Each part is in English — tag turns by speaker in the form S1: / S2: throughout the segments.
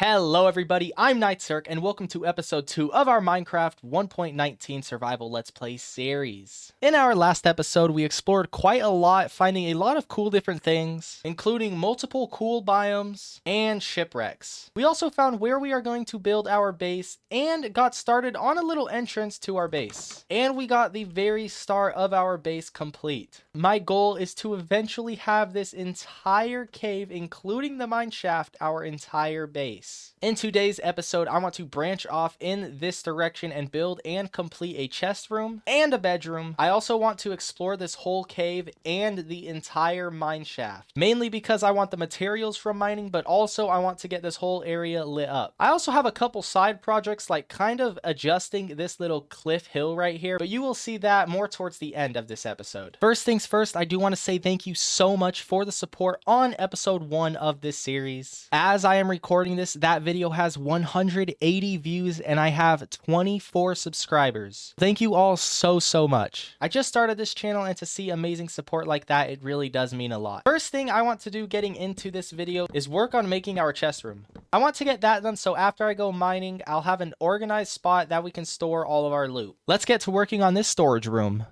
S1: Hello everybody, I'm NightCirc and welcome to episode 2 of our Minecraft 1.19 survival let's play series. In our last episode, we explored quite a lot, finding a lot of cool different things, including multiple cool biomes and shipwrecks. We also found where we are going to build our base and got started on a little entrance to our base. And we got the very start of our base complete. My goal is to eventually have this entire cave, including the mine shaft, our entire base. In today's episode, I want to branch off in this direction and build and complete a chest room and a bedroom. I also want to explore this whole cave and the entire mine shaft, mainly because I want the materials from mining, but also I want to get this whole area lit up. I also have a couple side projects, like kind of adjusting this little cliff hill right here, but you will see that more towards the end of this episode. First things first, I do want to say thank you so much for the support on episode 1 of this series. As I am recording this, that video has 180 views and I have 24 subscribers. Thank you all so much. I just started this channel, and to see amazing support like that, it really does mean a lot. First thing I want to do getting into this video is work on making our chest room. I want to get that done so after I go mining, I'll have an organized spot that we can store all of our loot. Let's get to working on this storage room.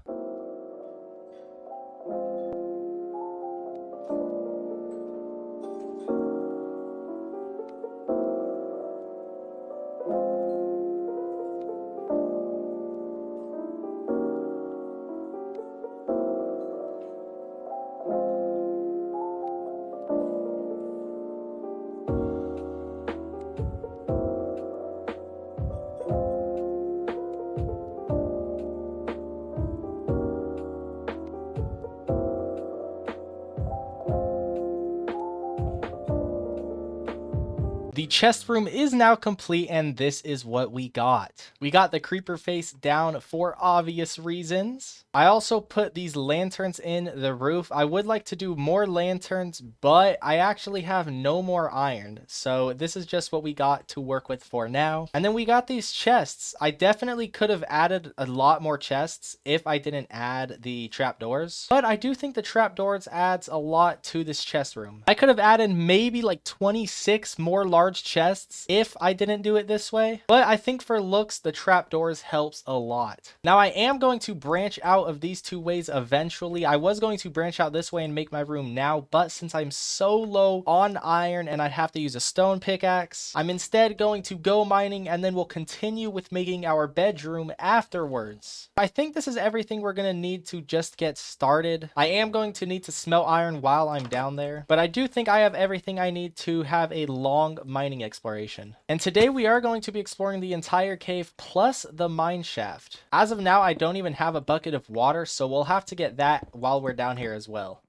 S1: The chest room is now complete, and this is what we got. We got the creeper face down for obvious reasons. I also put these lanterns in the roof. I would like to do more lanterns, but I actually have no more iron, so this is just what we got to work with for now. And then we got these chests. I definitely could have added a lot more chests if I didn't add the trapdoors, but I do think the trapdoors adds a lot to this chest room. I could have added maybe like 26 more large chests if I didn't do it this way, but I think for looks the trapdoors helps a lot. Now I am going to branch out of these two ways eventually. I was going to branch out this way and make my room now, but since I'm so low on iron and I'd have to use a stone pickaxe, I'm instead going to go mining, and then we'll continue with making our bedroom afterwards. I think this is everything we're going to need to just get started. I am going to need to smelt iron while I'm down there, but I do think I have everything I need to have a long mining exploration. And today we are going to be exploring the entire cave plus the mine shaft. As of now, I don't even have a bucket of water, so we'll have to get that while we're down here as well.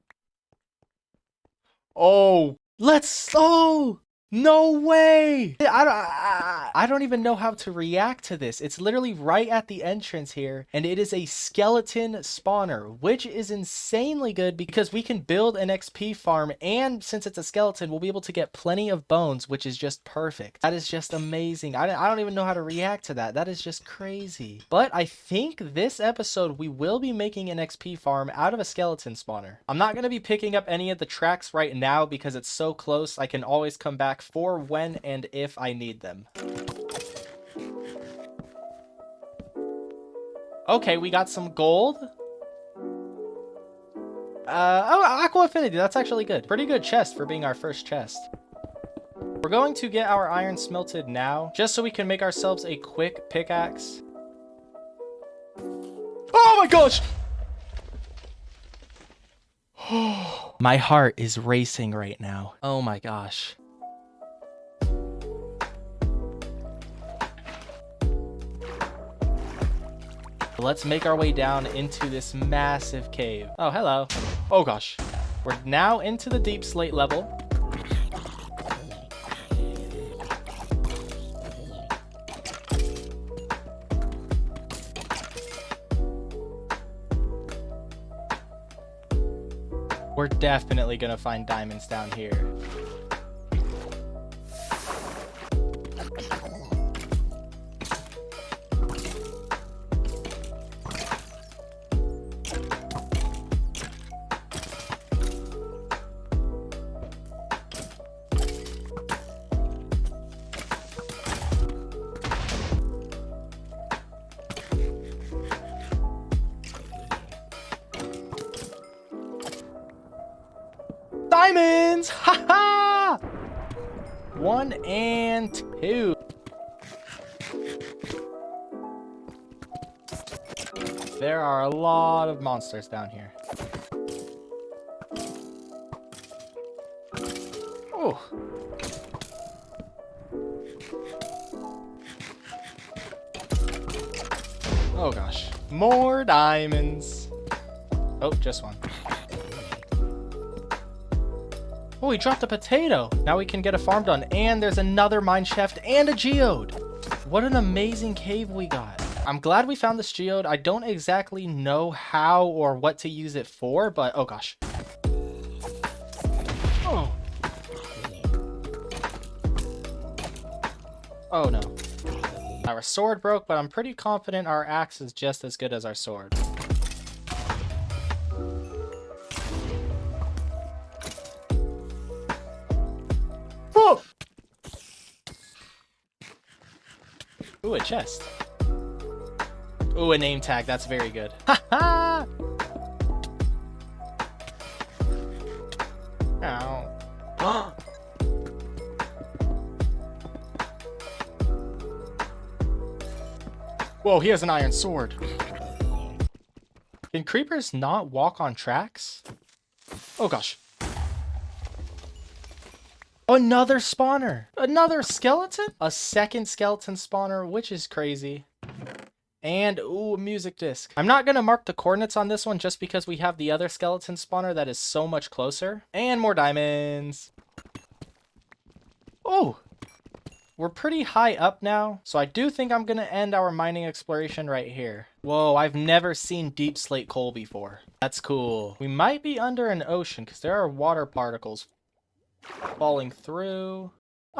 S1: Oh, no way! I don't even know how to react to this. It's literally right at the entrance here, and it is a skeleton spawner, which is insanely good because we can build an XP farm, and since it's a skeleton, we'll be able to get plenty of bones, which is just perfect. That is just amazing. I don't even know how to react to that. That is just crazy. But I think this episode we will be making an XP farm out of a skeleton spawner. I'm not going to be picking up any of the tracks right now because it's so close. I can always come back for when and if I need them. Okay, we got some gold. Oh, aqua affinity, that's actually good. Pretty good chest for being our first chest. We're going to get our iron smelted now, just so we can make ourselves a quick pickaxe. Oh my gosh! My heart is racing right now. Oh my gosh. Let's make our way down into this massive cave. Oh, hello. Oh gosh. We're now into the deep slate level. We're definitely gonna find diamonds down here. 1 and 2. There are a lot of monsters down here. Oh. Oh gosh. More diamonds. Oh, just one. Oh, he dropped a potato. Now we can get a farm done. And there's another mine shaft and a geode. What an amazing cave we got. I'm glad we found this geode. I don't exactly know how or what to use it for, but oh gosh. Oh. Oh no. Our sword broke, but I'm pretty confident our axe is just as good as our sword. Whoa! Ooh, a chest. Ooh, a name tag. That's very good. Ha ha! Ow. Whoa, he has an iron sword. Can creepers not walk on tracks? Oh gosh. Another spawner. Another skeleton? A second skeleton spawner, which is crazy. And, ooh, a music disc. I'm not going to mark the coordinates on this one just because we have the other skeleton spawner that is so much closer. And more diamonds. Oh, we're pretty high up now. So I do think I'm going to end our mining exploration right here. Whoa, I've never seen deep slate coal before. That's cool. We might be under an ocean because there are water particles falling through.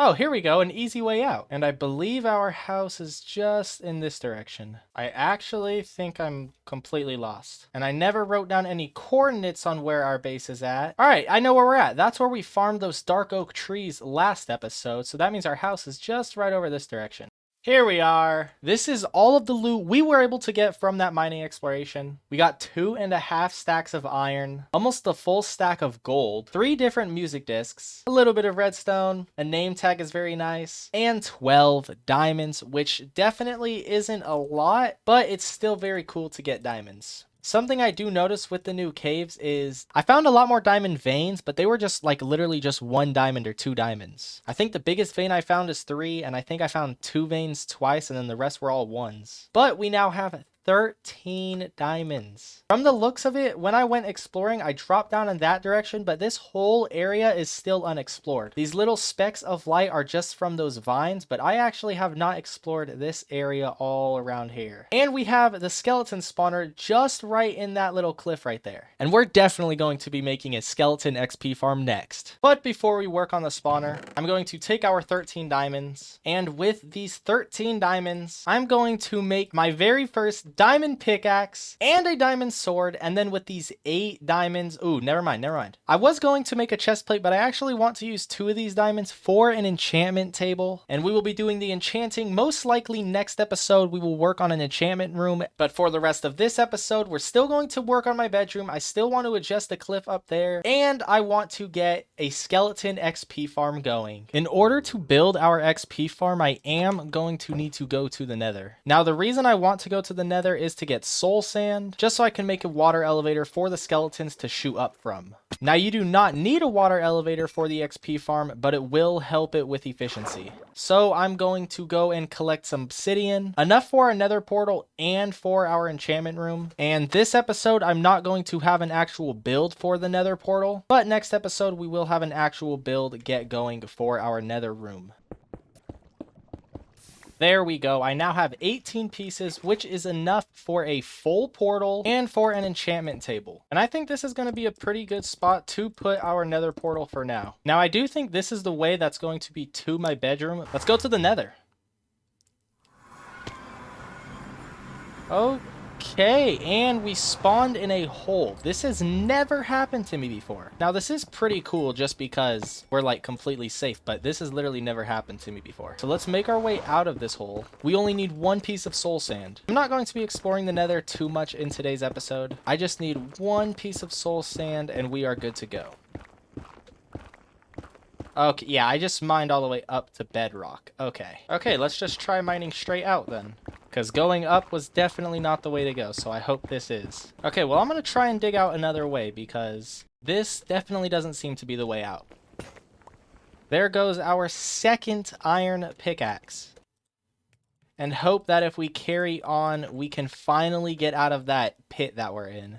S1: Oh, here we go, an easy way out. And I believe our house is just in this direction. I actually think I'm completely lost. And I never wrote down any coordinates on where our base is at. All right, I know where we're at. That's where we farmed those dark oak trees last episode. So that means our house is just right over this direction. Here we are. This is all of the loot we were able to get from that mining exploration. We got 2.5 stacks of iron, almost a full stack of gold, 3 different music discs, a little bit of redstone, a name tag is very nice, and 12 diamonds, which definitely isn't a lot, but it's still very cool to get diamonds. Something I do notice with the new caves is I found a lot more diamond veins, but they were just like literally just 1 diamond or 2 diamonds. I think the biggest vein I found is 3, and I think I found 2 veins twice, and then the rest were all 1s. But we now have 13 diamonds. From the looks of it, when I went exploring, I dropped down in that direction, but this whole area is still unexplored. These little specks of light are just from those vines, but I actually have not explored this area all around here. And we have the skeleton spawner just right in that little cliff right there. And we're definitely going to be making a skeleton XP farm next. But before we work on the spawner, I'm going to take our 13 diamonds, and with these 13 diamonds, I'm going to make my very first diamond pickaxe and a diamond sword, and then with these 8 diamonds, ooh, never mind. I was going to make a chest plate, but I actually want to use 2 of these diamonds for an enchantment table, and we will be doing the enchanting most likely next episode. We will work on an enchantment room, but for the rest of this episode, we're still going to work on my bedroom. I still want to adjust the cliff up there, and I want to get a skeleton XP farm going. In order to build our XP farm, I am going to need to go to the Nether. Now, the reason I want to go to the Nether is to get soul sand, just so I can make a water elevator for the skeletons to shoot up from. Now, you do not need a water elevator for the XP farm, but it will help it with efficiency. So I'm going to go and collect some obsidian, enough for our Nether portal and for our enchantment room. And this episode, I'm not going to have an actual build for the Nether portal, but next episode, we will have an actual build get going for our Nether room. There we go. I now have 18 pieces, which is enough for a full portal and for an enchantment table. And I think this is going to be a pretty good spot to put our Nether portal for now. Now, I do think this is the way that's going to be to my bedroom. Let's go to the Nether. Okay, and we spawned in a hole. This has never happened to me before. Now, this is pretty cool just because we're like completely safe, but this has literally never happened to me before. So let's make our way out of this hole. We only need 1 piece of soul sand. I'm not going to be exploring the Nether too much in today's episode. I just need 1 piece of soul sand and we are good to go. Okay, yeah, I just mined all the way up to bedrock. Okay. Okay, let's just try mining straight out then. Because going up was definitely not the way to go, so I hope this is. Okay, well, I'm going to try and dig out another way because this definitely doesn't seem to be the way out. There goes our second iron pickaxe. And hope that if we carry on, we can finally get out of that pit that we're in.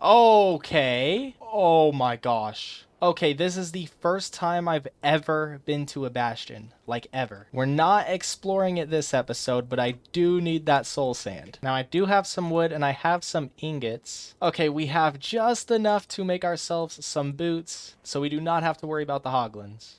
S1: Okay. Oh my gosh. Okay, this is the first time I've ever been to a bastion. Like, ever. We're not exploring it this episode, but I do need that soul sand. Now, I do have some wood, and I have some ingots. Okay, we have just enough to make ourselves some boots, so we do not have to worry about the hoglins.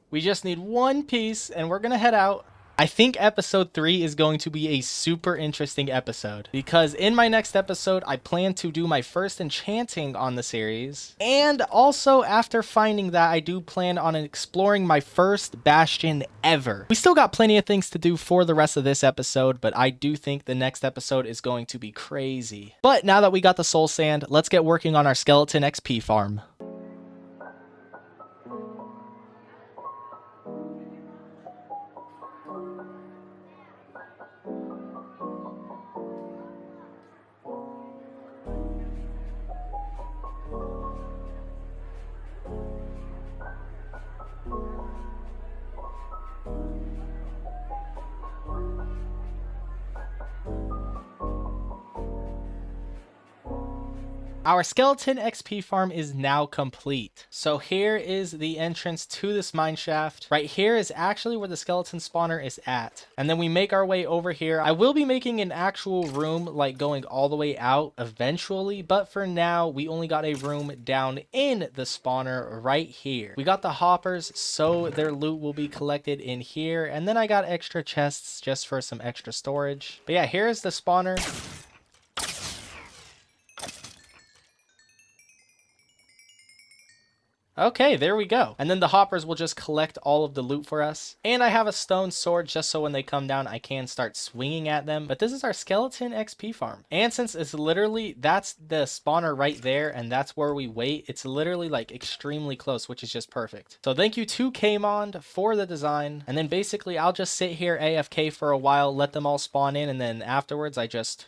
S1: We just need one piece, and we're gonna head out. I think episode 3 is going to be a super interesting episode because in my next episode, I plan to do my first enchanting on the series. And also after finding that, I do plan on exploring my first bastion ever. We still got plenty of things to do for the rest of this episode, but I do think the next episode is going to be crazy. But now that we got the soul sand, let's get working on our skeleton XP farm. Our skeleton XP farm is now complete. So here is the entrance to this mine shaft. Right here is actually where the skeleton spawner is at. And then we make our way over here. I will be making an actual room like going all the way out eventually, but for now we only got a room down in the spawner right here. We got the hoppers, so their loot will be collected in here. And then I got extra chests just for some extra storage. But yeah, here's the spawner. Okay, there we go. And then the hoppers will just collect all of the loot for us. And I have a stone sword just so when they come down, I can start swinging at them. But this is our skeleton XP farm. And since it's literally, that's the spawner right there, and that's where we wait, it's literally like extremely close, which is just perfect. So thank you to Kmond for the design. And then basically I'll just sit here AFK for a while, let them all spawn in, and then afterwards I just...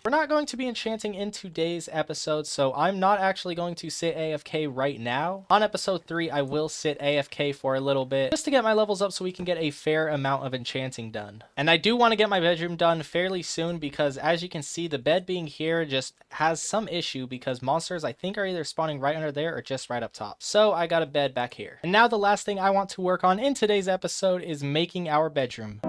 S1: We're not going to be enchanting in today's episode, so I'm not actually going to sit AFK right now. On episode 3, I will sit AFK for a little bit, just to get my levels up so we can get a fair amount of enchanting done. And I do want to get my bedroom done fairly soon because, as you can see, the bed being here just has some issue because monsters, I think, are either spawning right under there or just right up top. So I got a bed back here. And now the last thing I want to work on in today's episode is making our bedroom.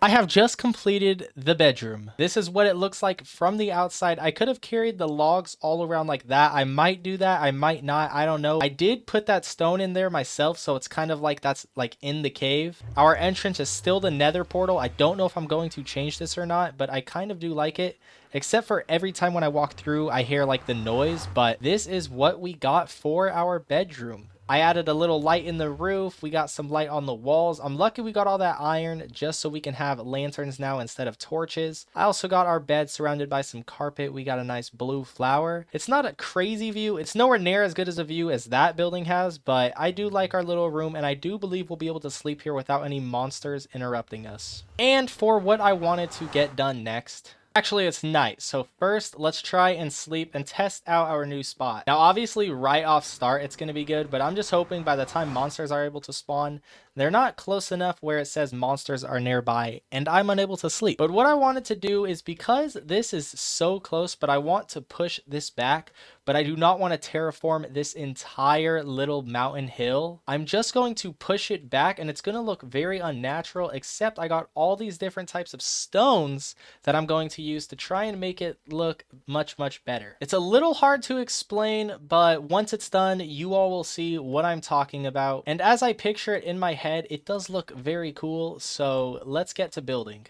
S1: I have just completed the bedroom. This is what it looks like from the outside. I could have carried the logs all around like that. I might do that. I might not. I don't know. I did put that stone in there myself, so it's kind of like that's like in the cave. Our entrance is still the Nether portal. I don't know if I'm going to change this or not, but I kind of do like it. Except for every time when I walk through, I hear like the noise, but this is what we got for our bedroom. I added a little light in the roof. We got some light on the walls. I'm lucky we got all that iron just so we can have lanterns now instead of torches. I also got our bed surrounded by some carpet. We got a nice blue flower. It's not a crazy view. It's nowhere near as good as a view as that building has, but I do like our little room, and I do believe we'll be able to sleep here without any monsters interrupting us. And for what I wanted to get done next... Actually, it's night, so first, let's try and sleep and test out our new spot. Now, obviously, right off start, it's going to be good, but I'm just hoping by the time monsters are able to spawn, they're not close enough where it says monsters are nearby, and I'm unable to sleep. But what I wanted to do is, because this is so close, but I want to push this back, but I do not want to terraform this entire little mountain hill. I'm just going to push it back and it's going to look very unnatural, except I got all these different types of stones that I'm going to use to try and make it look much, much better. It's a little hard to explain, but once it's done, you all will see what I'm talking about. And as I picture it in my head, it does look very cool. So let's get to building.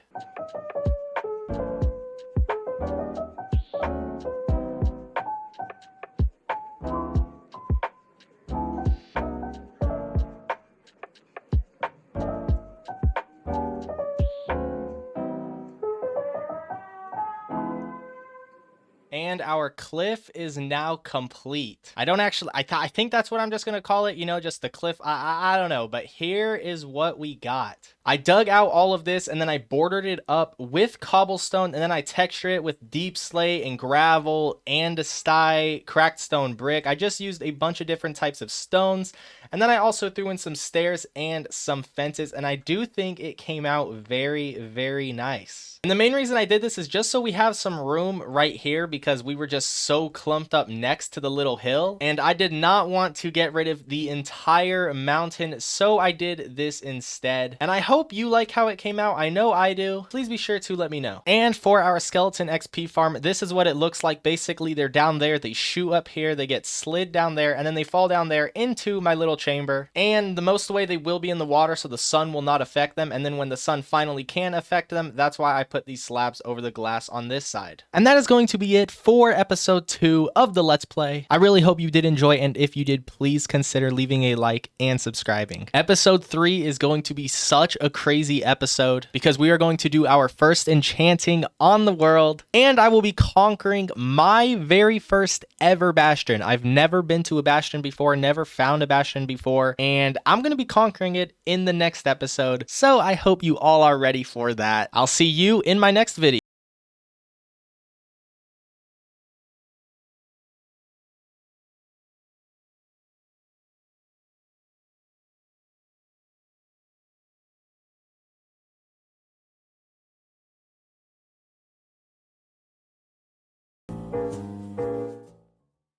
S1: And our cliff is now complete. I don't actually, I think that's what I'm just gonna call it, you know, just the cliff. I don't know, but here is what we got. I dug out all of this and then I bordered it up with cobblestone and then I textured it with deep slate and gravel, andesite, cracked stone brick. I just used a bunch of different types of stones. And then I also threw in some stairs and some fences, and I do think it came out very, very nice. And the main reason I did this is just so we have some room right here, because we were just so clumped up next to the little hill, and I did not want to get rid of the entire mountain, so I did this instead. And I hope you like how it came out. I know I do. Please be sure to let me know. And for our skeleton XP farm, this is what it looks like. Basically, they're down there, they shoot up here, they get slid down there, and then they fall down there into my little chamber. And the most way they will be in the water, so the sun will not affect them. And then when the sun finally can affect them, that's why I put these slabs over the glass on this side. And that is going to be it for episode 2 of the Let's Play. I really hope you did enjoy, and if you did, please consider leaving a like and subscribing. Episode 3 is going to be such a crazy episode because we are going to do our first enchanting on the world, and I will be conquering my very first ever bastion. I've never been to a bastion before, never found a bastion before, and I'm going to be conquering it in the next episode. So I hope you all are ready for that. I'll see you in my next video.